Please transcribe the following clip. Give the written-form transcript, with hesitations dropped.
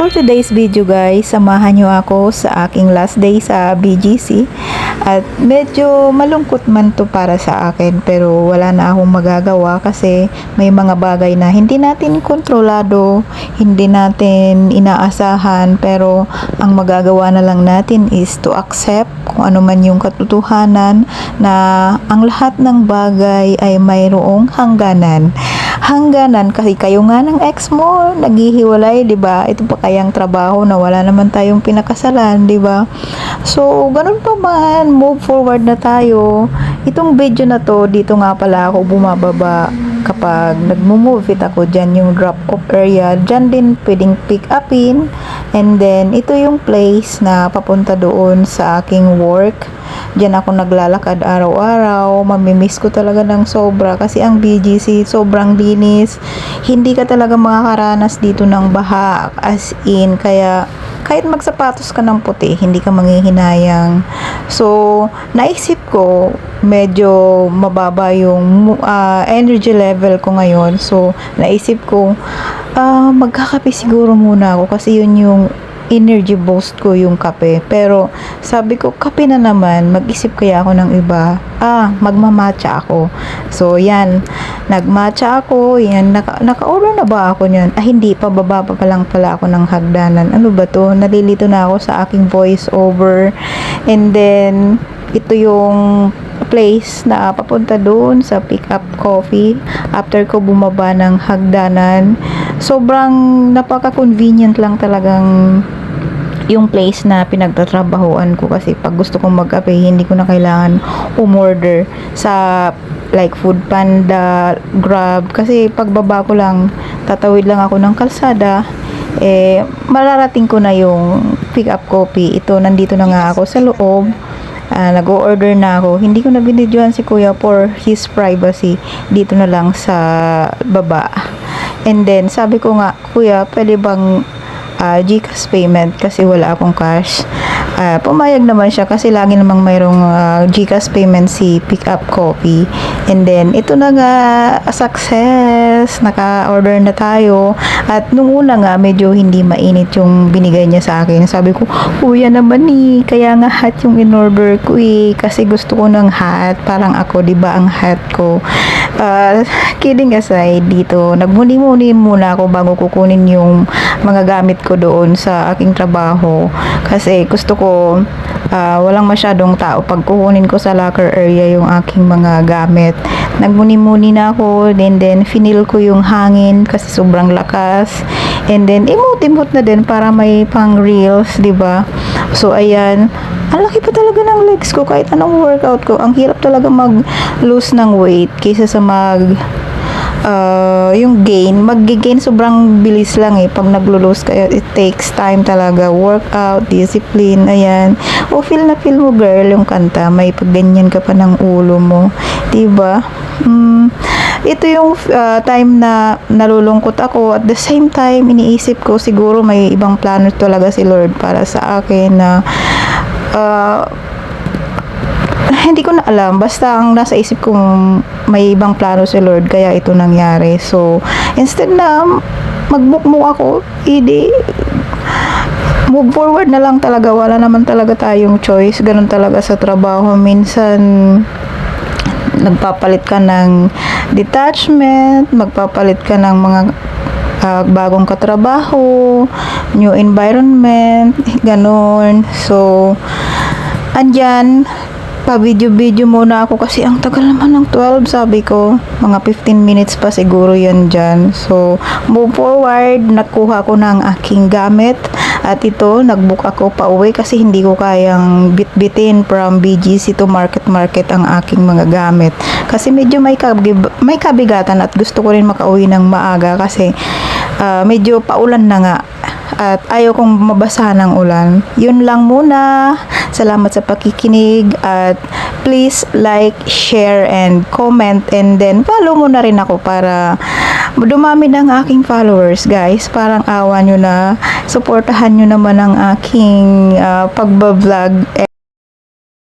For today's video guys, samahan nyo ako sa aking last day sa BGC at medyo malungkot man to para sa akin pero wala na akong magagawa kasi may mga bagay na hindi natin kontrolado, hindi natin inaasahan pero ang magagawa na lang natin is to accept kung ano man yung katotohanan na ang lahat ng bagay ay mayroong hangganan kasi kayo nga ng ex mo naghihiwalay, 'di ba? Ito pa kayang trabaho na wala naman tayong pinakasalan, 'di ba? So, ganun pa man, move forward na tayo. Itong video na to, dito nga pala ako bumababa kapag nagmo-move it ako dyan yung drop off area. Dyan din pwedeng pick upin. And then, ito yung place na papunta doon sa aking work. Diyan ako naglalakad araw-araw. Mamimiss ko talaga ng sobra kasi ang BGC sobrang linis. Hindi ka talaga makakaranas dito ng baha as in. Kaya kahit magsapatos ka ng puti, hindi ka manghihinayang. So, naisip ko medyo mababa yung energy level ko ngayon. So, naisip ko magkakape siguro muna ako kasi yun yung energy boost ko yung kape. Pero sabi ko, kape na naman, mag-isip kaya ako ng iba. Magmamatcha ako. So yan, nagmatcha ako. Yan, naka-order na ba ako niyan? Hindi, pababa pa lang pala ako ng hagdanan. Ano ba to? Nalilito na ako sa aking voice over. And then ito yung place na papunta doon sa pick up coffee after ko bumaba ng hagdanan. Sobrang napaka-convenient lang talagang yung place na pinagtatrabahuan ko kasi pag gusto kong mag-kape, hindi ko na kailangan umorder sa like Food Panda, Grab kasi pagbaba ko lang, tatawid lang ako ng kalsada, mararating ko na yung pick up coffee. Ito, nandito na nga ako sa loob. Nag-order na ako. Hindi ko na binidyohan si kuya for his privacy. Dito na lang sa baba. And then, sabi ko nga, kuya, pwede bang GCash payment kasi wala akong cash. Pumayag naman siya kasi lagi namang mayroong GCash payment si Pick Up Coffee. And then, ito na nga, success! Naka-order na tayo. At nung una nga, medyo hindi mainit yung binigay niya sa akin. Sabi ko, kuya naman kaya nga hot yung in-order ko kasi gusto ko ng hot. Parang ako, diba ang hot ko? Kidding aside, dito, nagmuni-muni muna ako bago kukunin yung mga gamit ko doon sa aking trabaho. Kasi gusto ko walang masyadong tao pag kukunin ko sa locker area yung aking mga gamit. Nagmuni-muni na ako, then finil ko yung hangin kasi sobrang lakas. And then imot-imot na din para may pang reels, 'di ba? So ayan, ang laki pa talaga ng legs ko kahit anong workout ko. Ang hirap talaga mag-lose ng weight kaysa sa yung mag-gain sobrang bilis lang pag naglo-lose kayo. It takes time talaga, workout, discipline, ayan. Feel na feel mo girl yung kanta, may pagganyan ka pa ng ulo mo, diba? Ito yung time na nalulungkot ako. At the same time, iniisip ko siguro may ibang plano talaga si Lord para sa akin na hindi ko na alam. Basta ang nasa isip kong may ibang plano si Lord kaya ito nangyari. So, instead na magmukmuk ako, move forward na lang talaga. Wala naman talaga tayong choice. Ganun talaga sa trabaho. Minsan, nagpapalit ka ng detachment, magpapalit ka ng mga bagong katrabaho, new environment, ganun. So, andyan, pa-video-video muna ako kasi ang tagal naman ng 12, sabi ko. Mga 15 minutes pa siguro yan dyan. So, move forward, nakuha ko ng aking gamit. At ito, nag-book ako pa uwi kasi hindi ko kayang bit-bitin from BGC to market ang aking mga gamit. Kasi medyo may kabigatan at gusto ko rin makauwi ng maaga kasi medyo paulan na nga. At ayaw kong mabasa ng ulan. Yun lang muna. Salamat sa pakikinig at please like, share, and comment, and then follow mo na rin ako para dumami ng aking followers, guys. Parang awa nyo na. Suportahan nyo naman ang aking pagbablog.